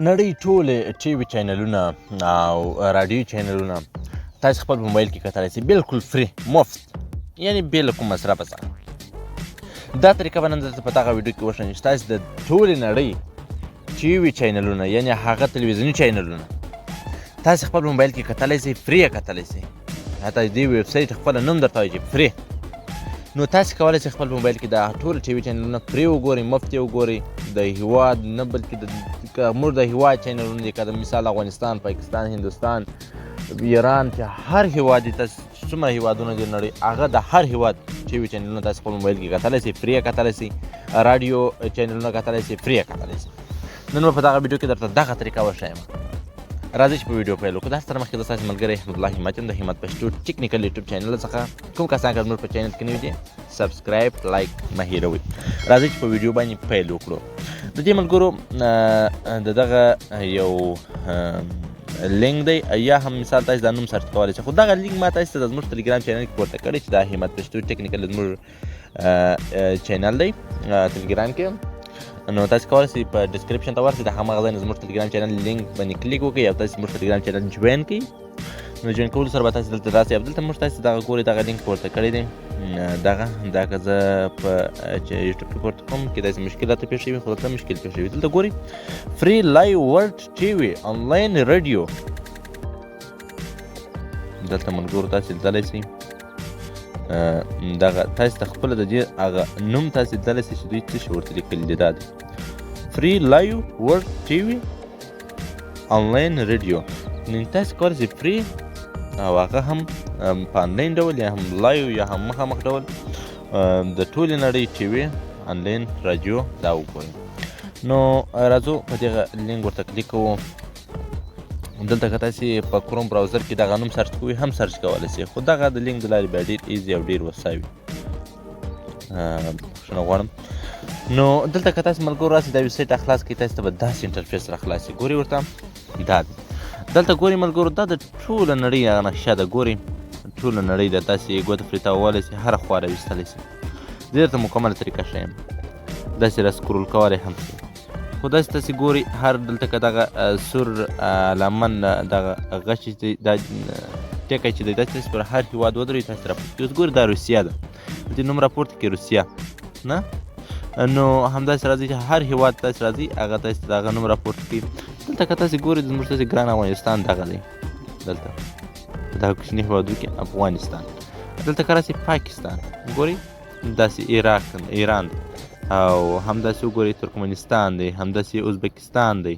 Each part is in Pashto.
نړۍ ټولې ټي وي چینلونه او راډیو چینلونه تاسو خپل موبایل کې کتلی شئ، بالکل فری، مفت، یعنې بې له کوم مصرفه څخه. دا طریقه به نن درته په دغه ویډیو کې وښیم چې تاسو د ټولې نړۍ ټي وي چینلونه، یعنې هغه تلویزیوني چینلونه تاسو خپل موبایل کې کتلی شئ، فری یې کتلی شئ. حتی د دې ویب سایټ خپله نوم درته وایي چې فری. نو تاسو کولی شئ خپل موبایل کې دا ټول ټي وي چینلونه فری وګورئ، مفت یې وګورئ. د هېواد نه بلکې موږ د هېواد چینلونه دي، که د مثال افغانستان، پاکستان، هندوستان، ایران، چې هر هېواد دي، تاسو څومره هېوادونه دي نړۍ، هغه د هر هېواد ټي وي چینلونه تاسو خپل موبایل کې کتلی شئ، فری یې کتلی شئ. راډیو چینلونه کتلی شئ، فری یې کتلی شئ. نن به په دغه ویډیو کې درته دغه طریقه وښیم. راځئ چې په ویډیو پیل وکړو. دا سره مخکې زه ستاسو ملګری احمد الله همت یم د همت پښتو ټیکنیکل یوټیوب چینل څخه. کوم کسان که زموږ په چینل کې نوي دي، سبسکرایب، لایک مه هېروئ. راځئ چې په ویډیو باندې پیل وکړو. د دې ملګرو د دغه یو لینک دی، یا هم مثال تاسو دا نوم سرچ کولی شئ، خو دغه لینک ما تاسو ته د زموږ ټلګرام چینل کې پورته کړی چې دا همت پښتو ټیکنیکل زموږ چینل دی ټلګرام کې. نو تاسو کولی شئ په ډسکرپشن ته ورسئ، د هماغه ځای نه زموږ ټلګرام چینل لینک باندې کلیک وکړئ او تاسو زموږ ټلګرام چینل جوین کړئ. نو جوین کولو سره به تاسو دلته راسئ او دلته موږ تاسو دغه ګورئ، دغه لینک پورته کړی دی. دا که زه په یوټیوب کې پورته کوم، کیدای شي مشکلات پیښ شوي، خو دلته مشکل پیښ شوي. دلته ګورئ فری لایو ورلډ ټي وي آنلاین رادیو. دلته ملګرو تاسو لیدلی شئ دغه تاسو ته خپله د دې هغه نوم تاسو لیدلی شئ چې دوی څه شی ورته لیکلي دي. دا دی فری لایو ورلډ ټي وي آنلاین رادیو. نو تاسو کولی شئ فری او هغه هم په آنلاین ډول یا هم لایو یا هم مخامخ ډول د ټولې نړۍ ټي وي آنلاین رادیو دا وګورئ. نو راځو په دغه لینک ورته کلیک کوو. دلته که تاسې په کروم براوزر کې دغه نوم سرچ کوئ هم سرچ کولی شئ، خو دغه د لینک د لارې بیا ډېر ایزي او ډېر وسایي وي. بخښنه غواړم. نو دلته که تاسې ملګرو راسئ، دا ویب سایټ خلاص کړئ، تاسې ته به داسې انټرفیس راخلاصي. ګورئ ورته دا دی. دلته ګورئ ملګرو دا د ټوله نړۍ هغه نقشه ده. ګورئ ټوله نړۍ ده، تاسې ګوته پرې تاوولی شئ، هره خوا راویستلی شئ. زه درته مکمله طریقه ښیم. داسې راسکرول کولی هم شئ، خو داسې تاسې ګورئ هر دلته که دغه سور لمن دغه غچ دی، دا ټکی چې دی، داسې تاسې پر هر هېواد ودرئ، تاسې راپورته کړئ. اوس ګورئ دا روسیه ده، دې نوم راپورته کړئ روسیه نه. نو همداسې راځئ چې هر هېواد تاسې راځئ، هغه تاسې د هغه نوم راپورته کړئ. دلته که تاسې ګورئ زموږ تاسې ګران افغانستان دغه دی، دلته په دغه کوچني هېوادو کې افغانستان. دلته که راسئ پاکستان، ګورئ داسې عراق، ایران، او همداسې وګورئ ترکمنستان دی، همداسې ازبکستان دی.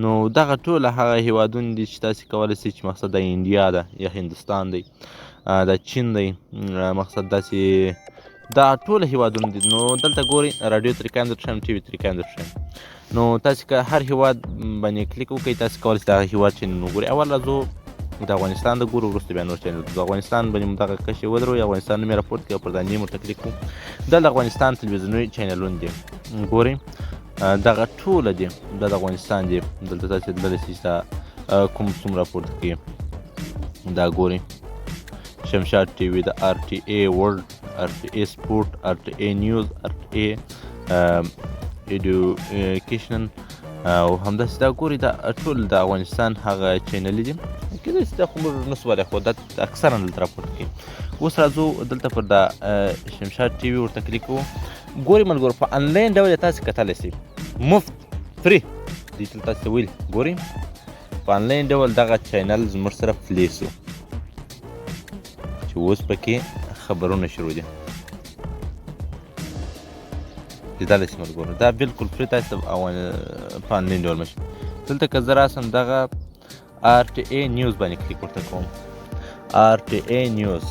نو دغه ټوله هغه هېوادونه دي چې تاسې کولی شئ چې مقصد دا انډیا ده یا هندوستان دی، دا چین دی، مقصد داسې دا ټوله هېوادونه دي. نو دلته ګورئ راډیو طریقه هم درته ښیم، ټي وي طریقه هم درته ښیم. نو تاسې که هر هېواد باندې کلیک وکړئ، تاسې کولی شئ د هغه هېواد چینل وګورئ. اول راځو د افغانستان د ګورو، وروسته بیا نور چینل. د افغانستان باندې مو دغه کشې ودروئ، افغانستان نوم یې راپورته کړئ او پر دا نیم ورته کلیک کړو. دا د افغانستان تلویزیوني چینلونه دي. ګورئ دغه ټوله دي، دا د افغانستان دي. دلته تاسې لیدلی شئ چې دا کوم څوم راپورته کوي. دا ګورئ شمشاد ټي وي، د آر ټي اے ورلډ، آر ټي اے سپورټ، آر ټي اے نیوز، آر ټي اے ایډوکیشن، او همداسې دا ګورئ دا ټول د افغانستان هغه چینلې دي. کېدای شي دا خو موږ نسو ویلی، خو دا اکثرا دلته راپورته کوي. اوس راځو دلته پر دا شمشاد ټي وي ورته کلیک کوو. ګورئ ملګرو په آنلاین ډول یې تاسې کتلی شئ، مفت، فری دي. دلته تاسې ته ویلي ګورئ په آنلاین ډول دغه چینل زموږ سره پلی شو چې اوس پکې خبرونه شروع دي. لیدلی شئ ملګرو دا بالکل فری، تاسې په آنلاین ډول مشي. دلته که زه راسم دغه آر ټي اے نیوز باندې کلیک ورته کوم. آر ټي اے نیوز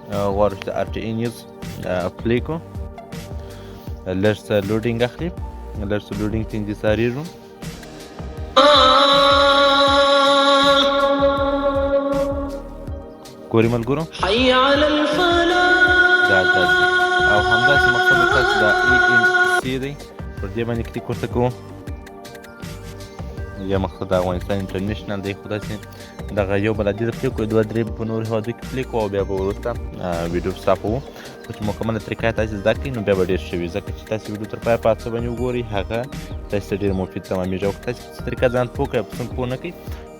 غواړو چې د آر ټي اے نیوز پلی کړو. لږ څه لوډینګ اخلي، لږ څه لوډینګ ته انتظاریږو. ګورئ ملګرو دا او همداسې مقصد تاسې دا ای این سی دی، پر دې باندې کلیک ورته کوو. یا مقصد د افغانستان انټرنیشنل دی، خو داسې دغه یو بل عدیده پلی کړو، 2-3 په نورو هېوادو کې پلی کړو او بیا به وروسته ویډیو سټاپوو. خو چې مکمله طریقه یې تاسې زده کړئ نو بیا به ډېر ښه وي، ځکه چې تاسې ویډیو تر پایه په هڅه باندې وګورئ، هغه تاسې ته ډېر مفید تمامېږي. او که تاسې په څه طریقه ځان پوه کړئ او په څه پوه نه کړئ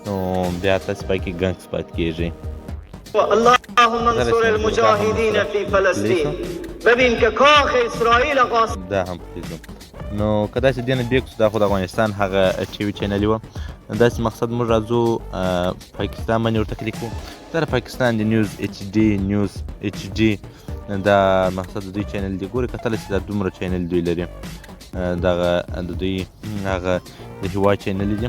نو بیا تاسې پای کې ګنګس پاتې کېږئ. اللهم انصر المجاهدین فی فلسطین. ببین که کاخ اسرائیل قاصد دا هم پلیزو. نو که داسې دې نه بیک شو، دا خو د افغانستان هغه ټي وي چینل وه، داسې مقصد موږ راځو پاکستان باندې ورته کلیک کوو. دا د پاکستان د نیوز ایچ ډي دا مقصد د دوی چینل دی. ګورئ کتلی چې دا دومره چینل دوی لري، دغه د دوی هغه د هېواد چینل دي،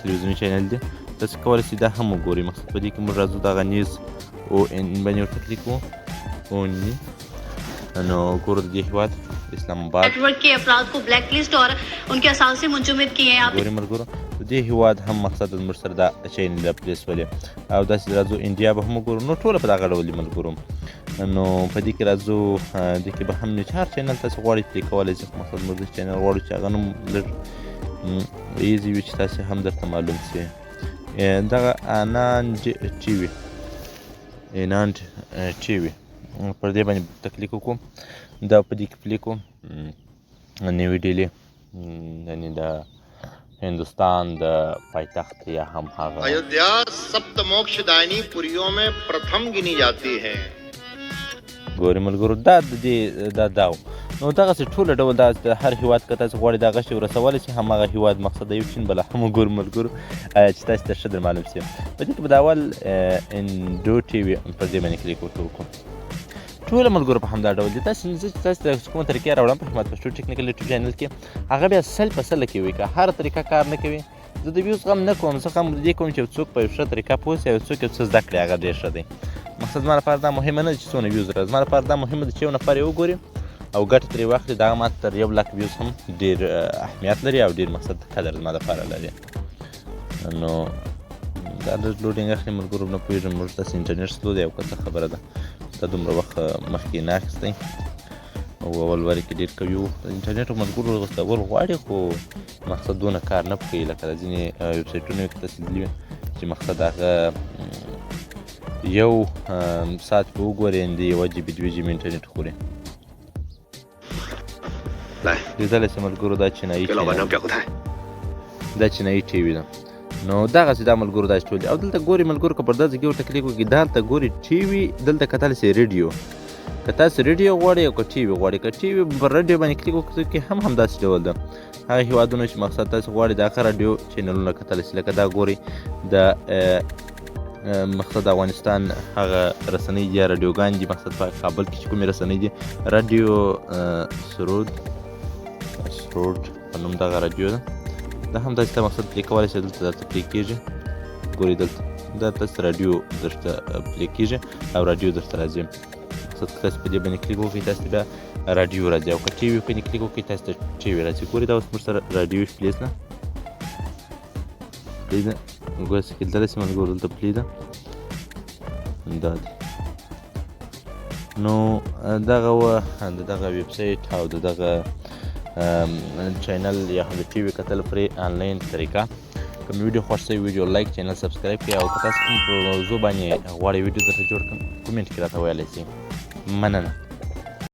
تلویزیوني چینل دي. تاسې کولی شئ دا هم وګورئ. مقصد په دې کې موږ راځو دغه نیوز ON باندې ورته کلیک کوو. نو ګورو د دې هېواد اسلام آباد नेटवर्क के अफराद को ब्लैक लिस्ट और उनके असासे मुंजमद किए हैं. ګورئ ملګرو د دې هېواد هم مقصد زموږ سره دا چینل ده پلیس ولې، او داسې راځو انډیا به هم وګورو. نو ټوله په دغه ډول دي ملګرو. نو په دې کې راځو، دې کې به هم چې هر چینل تاسې غواړئ پلی کولی شئ. مقصد موږ داسې چینل غواړو چې هغه نوم لږ ایزي وي، چې تاسې هم درته معلوم شي. دغه انانج ټي وي پر دې باندې تکلیک وکړو. دا په دې کې پلی کوو نوې ډیلي، یعنې د हिंदुस्तान د پایتخت یا هم هغه अयोध्या सप्तमोक्षदायिनी पुरियों में प्रथम गिनी जाती है. ګورئ ملګرو دا د دې دا و. نو دغسې ټوله ډول دا د هر هېواد که تاسې غواړئ دا غشې ورسولی شي، هماغه هېواد مقصد د یو چین بله هم وګورو ملګرو چې تاسې ته ښه در معلوم شي. په دې کې به د اول انډو ټي وي پر دې باندې کلیک وکړو. ټوله ملګرو په همدا ډول دي. تاسې ته کومه طریقه راوړم په حکمت پښتو ټیکنیکل یوټیوب چینل کې، هغه بیا سل په سله کې وي. که هره طریقه کار نه کوي، زه د ویوز غم نه کوم، زه غم د دې کوم چې یو څوک په یو ښه طریقه پوه شي او یو څوک یو څه زده کړي، هغه ډېر ښه دی. مقصد زما لپاره دا مهمه نه ده چې څونه ویوز راځي، زما لپاره دا مهمه ده چې یو نفر یې وګوري او ګټه ترې واخلي. دغه ماته تر 1,00,000 ویوز هم ډېر اهمیت لري او ډېر مقصد قدر زما لپاره لري. نو دا لږ لوډینګ اخلي ملګرو، نه پوهېږم موږ داسې انټرنېټ سلو دی او که څه خبره ده. دا دومره وخت مخکې نه اخیستی او اول وارې کې ډېر قوي و. انټرنېټ ملګرو غوستول غواړي، خو مقصد دونه کار نه کوي لکه د ځینې ویبسایټونو کې تاسې لیدلي وي چې مقصد هغه یو ساعت پې وګورئ د 1 GB 2 GB انټرنېټ خوري. لیدلی شئ ملګرو دا چینایي ټي وي ده. نو دغسې دا ملګرو داسې ټول دي. او دلته ګورئ ملګرو که پر دا ځای کې ورته کلیک وکړئ، دلته ګورئ ټي وي، دلته کتلی شئ ریډیو. که تاسې ریډیو غواړئ او که ټي وي غواړئ، که ټي وي پر ریډیو باندې کلیک وکړئ کې هم همداسې ډول ده. هغه هېوادونه چې مقصد تاسې غواړئ د هغه راډیو چینلونه کتلی شئ. لکه دا ګورئ د مقصد د افغانستان هغه رسنۍ دي یا راډیوګانې دي، مقصد په کابل کې چې کومې رسنۍ دي، راډیو سرود په نوم دغه راډیو ده. دا هم داسې ته مقصد پلی کولی شئ، دلته درته پلی کېږي. ګورئ دلته دا تاسې راډیو درته پلی کېږي او راډیو درته راځي. مقصد که تاسې په دې باندې کلیک وکړئ تاسې ته بیا راډیو راځي، او که ټي وي باندې کلیک وکړئ تاسې ته ټي وي راځي. ګورئ دا اوس موږ سره راډیو پلی ده، پلی ده. ګورئ څه کېدلی شي ملګرو دلته پلی ده، دا دی. نو دغه وه د دغه ویبسایټ او د دغه چینل یا هم د ټي وي کتل پرې آنلاین طریقه. که مې ویډیو خوښ شوی ویډیو لایک، چینل سبسکرایب کړئ، او که تاسو کوم په موضوع باندې غواړئ ویډیو درته جوړ کړم کومنټ کې راته ویلی شئ. مننه.